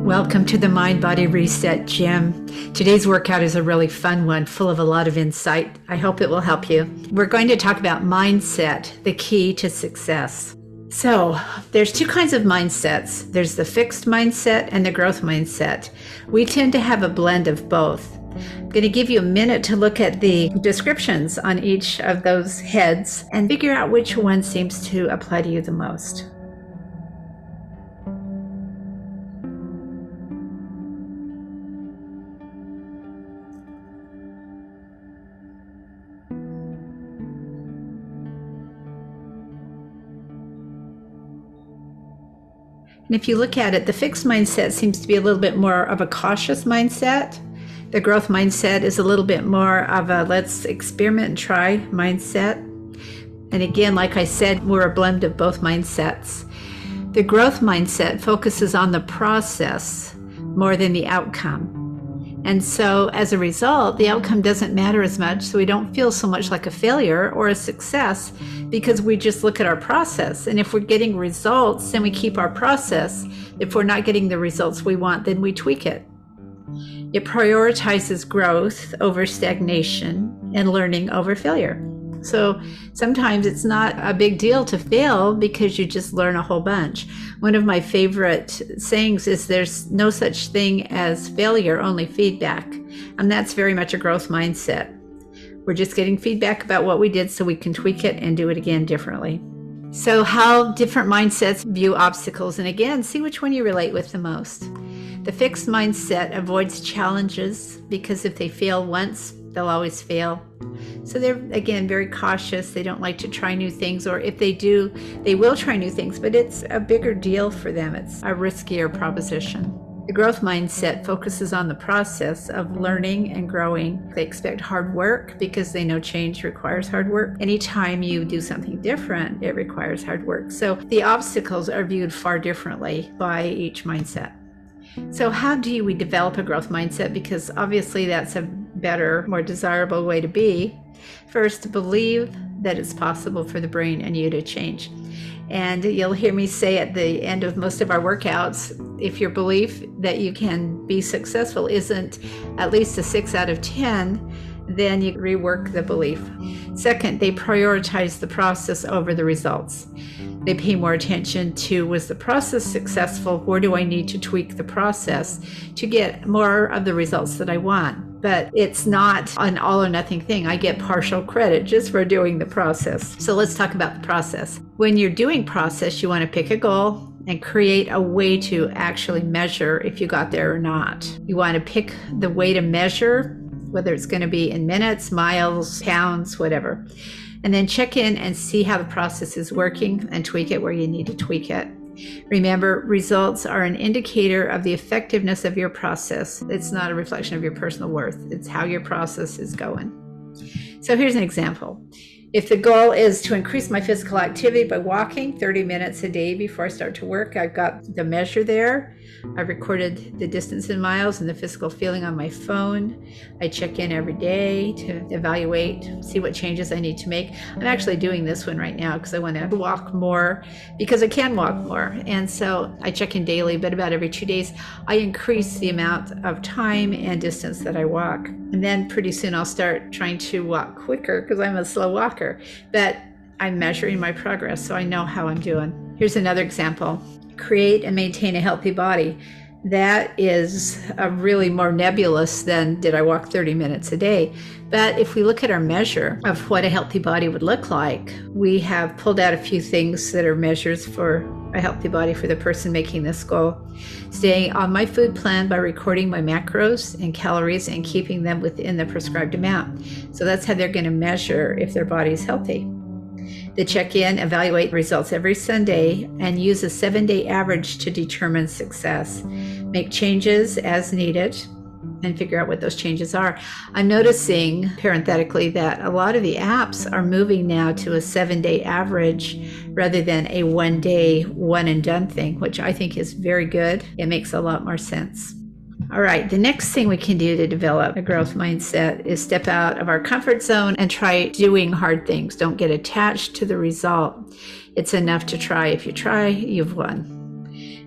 Welcome to the Mind Body Reset Gym. Today's workout is a really fun one, full of a lot of insight. I hope it will help you. We're going to talk about mindset, the key to success. So there's two kinds of mindsets. There's the fixed mindset and the growth mindset. We tend to have a blend of both. I'm going to give you a minute to look at the descriptions on each of those heads and figure out which one seems to apply to you the most. And if you look at it, the fixed mindset seems to be a little bit more of a cautious mindset. The growth mindset is a little bit more of a let's experiment and try mindset. And again, like I said, we're a blend of both mindsets. The growth mindset focuses on the process more than the outcome. And so as a result, the outcome doesn't matter as much, so we don't feel so much like a failure or a success because we just look at our process. And if we're getting results, then we keep our process. If we're not getting the results we want, then we tweak it. It prioritizes growth over stagnation and learning over failure. So sometimes it's not a big deal to fail because you just learn a whole bunch. One of my favorite sayings is there's no such thing as failure, only feedback. And that's very much a growth mindset. We're just getting feedback about what we did so we can tweak it and do it again differently. So how different mindsets view obstacles, and again, see which one you relate with the most. The fixed mindset avoids challenges because if they fail once, they'll always fail. So they're, again, very cautious. They don't like to try new things, or if they do, they will try new things, but it's a bigger deal for them. It's a riskier proposition. The growth mindset focuses on the process of learning and growing. They expect hard work because they know change requires hard work. Anytime you do something different, it requires hard work. So the obstacles are viewed far differently by each mindset. So how do we develop a growth mindset? Because obviously that's a better, more desirable way to be. First, believe that it's possible for the brain and you to change. And you'll hear me say at the end of most of our workouts, if your belief that you can be successful isn't at least a 6 out of 10, then you rework the belief. Second, they prioritize the process over the results. They pay more attention to, was the process successful? Where do I need to tweak the process to get more of the results that I want? But it's not an all or nothing thing. I get partial credit just for doing the process. So let's talk about the process. When you're doing process, you want to pick a goal and create a way to actually measure if you got there or not. You want to pick the way to measure, whether it's going to be in minutes, miles, pounds, whatever. And then check in and see how the process is working and tweak it where you need to tweak it. Remember, results are an indicator of the effectiveness of your process. It's not a reflection of your personal worth. It's how your process is going. So here's an example. If the goal is to increase my physical activity by walking 30 minutes a day before I start to work, I've got the measure there. I've recorded the distance in miles and the physical feeling on my phone. I check in every day to evaluate, see what changes I need to make. I'm actually doing this one right now because I want to walk more because I can walk more. And so I check in daily, but about every 2 days, I increase the amount of time and distance that I walk. And then pretty soon I'll start trying to walk quicker because I'm a slow walker. But I'm measuring my progress, so I know how I'm doing. Here's another example. Create and maintain a healthy body. That is a really more nebulous than did I walk 30 minutes a day. But if we look at our measure of what a healthy body would look like, we have pulled out a few things that are measures for a healthy body for the person making this goal. Staying on my food plan by recording my macros and calories and keeping them within the prescribed amount. So that's how they're going to measure if their body is healthy. They check in, evaluate results every Sunday, and use a 7-day average to determine success. Make changes as needed and figure out what those changes are. I'm noticing, parenthetically, that a lot of the apps are moving now to a 7-day average rather than a 1-day, one and done thing, which I think is very good. It makes a lot more sense. All right, the next thing we can do to develop a growth mindset is step out of our comfort zone and try doing hard things. Don't get attached to the result. It's enough to try. If you try, you've won.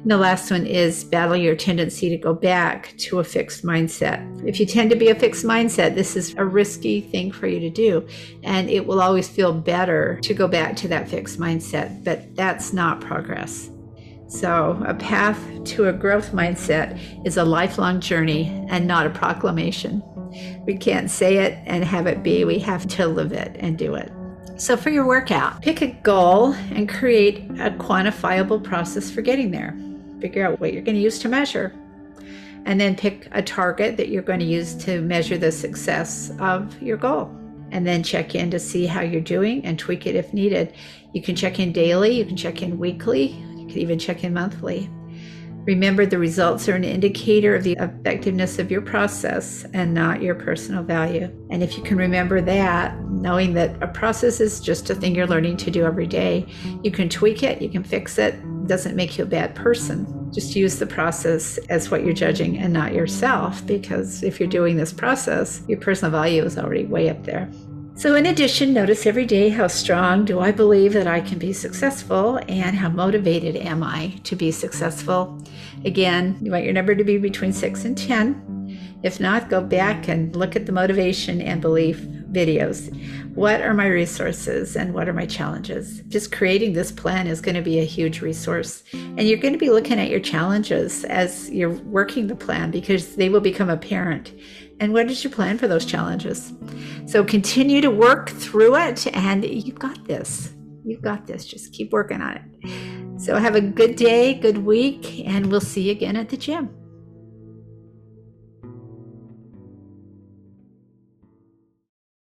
And the last one is battle your tendency to go back to a fixed mindset. If you tend to be a fixed mindset, this is a risky thing for you to do. And it will always feel better to go back to that fixed mindset, but that's not progress. So a path to a growth mindset is a lifelong journey and not a proclamation. We can't say it and have it be. We have to live it and do it. So for your workout, pick a goal and create a quantifiable process for getting there. Figure out what you're going to use to measure. And then pick a target that you're going to use to measure the success of your goal. And then check in to see how you're doing and tweak it if needed. You can check in daily, you can check in weekly, you can even check in monthly. Remember, the results are an indicator of the effectiveness of your process and not your personal value. And if you can remember that, knowing that a process is just a thing you're learning to do every day, you can tweak it, you can fix it. It doesn't make you a bad person. Just use the process as what you're judging and not yourself, because if you're doing this process, your personal value is already way up there. So in addition, notice every day, how strong do I believe that I can be successful, and how motivated am I to be successful? Again, you want your number to be between 6 and 10. If not, go back and look at the motivation and belief videos. What are my resources and what are my challenges? Just creating this plan is going to be a huge resource. And you're going to be looking at your challenges as you're working the plan, because they will become apparent. And what is your plan for those challenges? So continue to work through it, and you've got this. You've got this. Just keep working on it. So have a good day, good week, and we'll see you again at the gym.